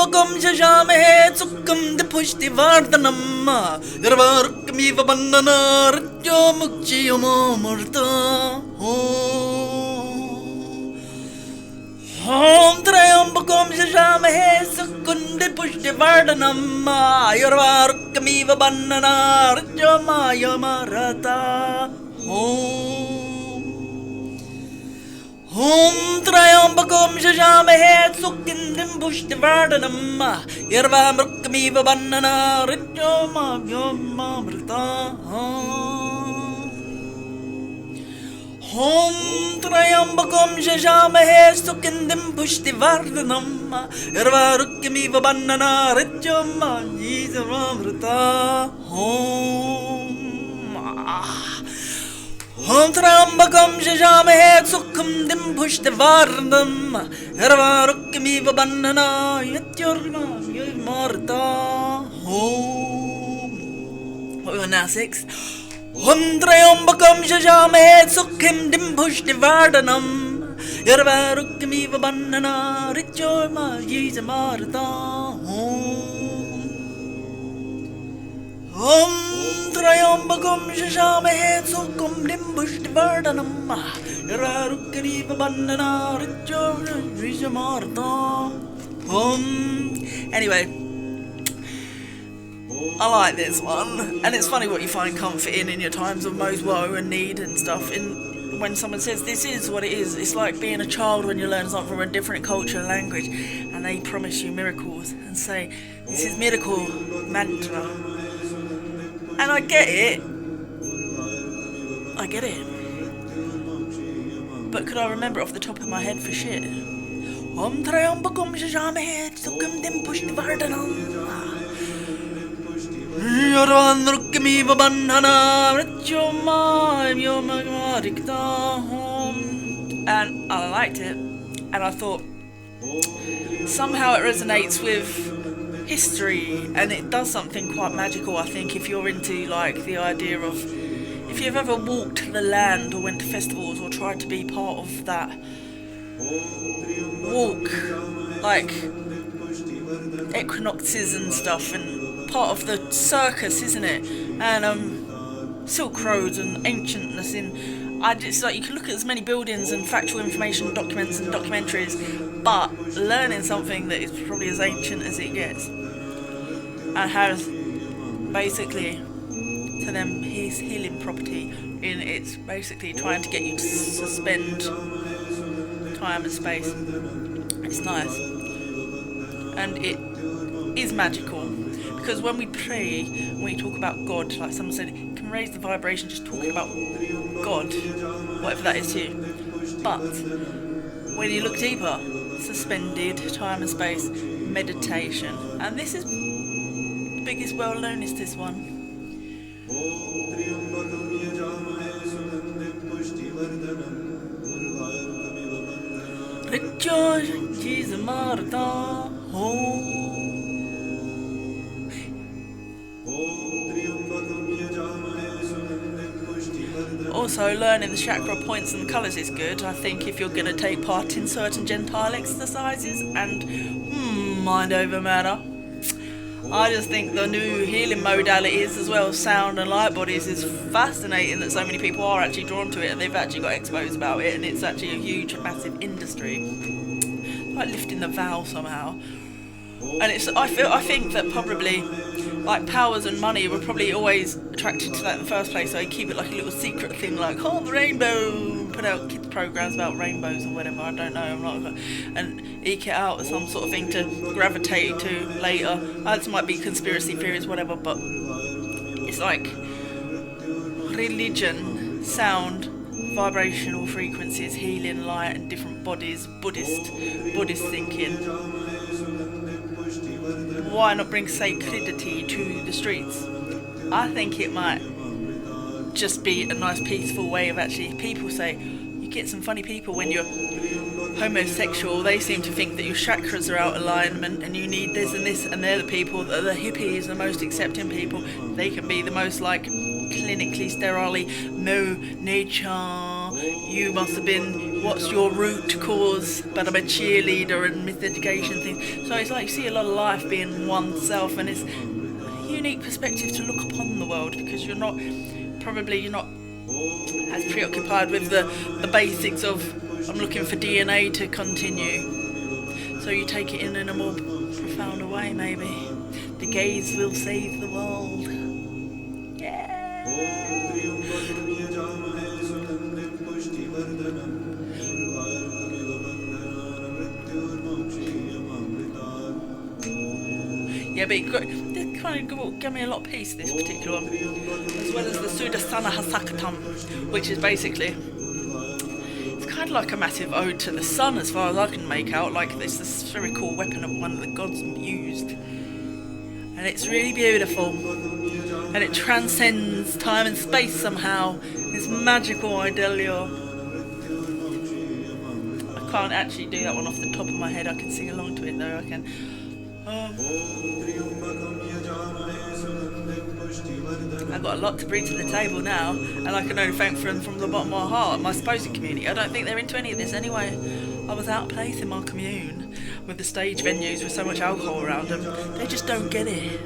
त्र्यम्बकं शशामहे सुखं पुष्टिवर्धनम् निर्वारुकमिव बन्धनार्यो मुच्यमोऽमृता ॐ त्र्यम्बकं शशामहे सुखं पुष्टिवर्धनम् निर्वारुकमिव बन्धनार्यो मायमरता ॐ त्र्यम्बकं शशामहे सुगन्धिं पुष्टिवर्धनम् निर्वारुकमिव बन्धनार्यो मायमरता ॐ त्र्यम्बकं शशामहे सुगन्धिं पुष्टिवर्धनम् निर्वारुकमिव बन्धनार्यो मायमरता ॐ त्र्यम्बकं शशामहे सुगन्धिं पुष्टिवर्धनम् निर्वारुकमिव बन्धनार्यो मायमरता What we on now, 6? ॐ त्र्यम्बकं शशामहे सुगन्धिं पुष्टिवर्धनम् निर्वारुकमिव बन्धनार्यो मायमरता ॐ त्र्यम्बकं शशामहे सुगन्धिं पुष्टिवर्धनम् निर्वारुकमिव बन्धनार्यो मायमरता Anyway, I like this one, and it's funny what you find comfort in your times of most woe and need and stuff. When someone says this is what it is, it's like being a child when you learn something from a different culture and language, and they promise you miracles and say this is miracle mantra. And I get it. But could I remember it off the top of my head for shit? Om Trayambakam Shashamhe Sukamdim Pushtivardhanam Yorvan Rukamiva Bandhana Rityomam Yomamarikta. And I liked it, and I thought somehow it resonates with history, and it does something quite magical. I think if you're into like the idea of, if you've ever walked the land or went to festivals or tried to be part of that walk, like equinoxes and stuff, and part of the circus, isn't it? And Silk Roads and ancientness you can look at as many buildings and factual information documents and documentaries, but learning something that is probably as ancient as it gets, and has basically to them his healing property in it's basically trying to get you to suspend time and space. It's nice, and it is magical, because when we pray, when we talk about God, like someone said, it can raise the vibration just talking about God, whatever that is to you. But when you look deeper, suspended time and space, meditation, and this is the biggest well known is this one. Also, learning the chakra points and colours is good. I think if you're going to take part in certain gentile exercises and mind over matter, I just think the new healing modalities as well, sound and light bodies, is fascinating that so many people are actually drawn to it, and they've actually got expos about it, and it's actually a huge, massive industry. Like lifting the veil somehow. And I think that probably like powers and money were probably always attracted to that in the first place, so they keep it like a little secret thing, like the rainbow, put out kids programs about rainbows or whatever, I don't know, I'm not, and eke it out as some sort of thing to gravitate to later. This might be conspiracy theories, whatever, but it's like religion, sound, vibrational frequencies, healing, light, and different bodies, Buddhist thinking. Why not bring sacredity to the streets? I think it might just be a nice peaceful way of actually, people say, you get some funny people when you're homosexual, they seem to think that your chakras are out of alignment and you need this and this, and they're the people that are the hippies, the most accepting people. They can be the most like clinically sterile, no nature, you must have been what's your root cause, but I'm a cheerleader and miseducation thing. So it's like you see a lot of life being oneself, and it's a unique perspective to look upon the world, because you're not as preoccupied with the basics of I'm looking for DNA to continue. So you take it in a more profound way, maybe. The gays will save the world. Yeah. Yeah, but this kind of gave me a lot of peace, this particular one, as well as the Sudarsana Hasakatam, which is basically, it's kind of like a massive ode to the sun, as far as I can make out. Like, it's the spherical weapon of one of the gods used, and it's really beautiful, and it transcends time and space somehow. It's magical, Idelio. I can't actually do that one off the top of my head. I can sing along to it though. I can. I've got a lot to bring to the table now, and I can only thank them from the bottom of my heart. My supposed community, I don't think they're into any of this anyway. I was out of place in my commune with the stage venues with so much alcohol around them. They just don't get it.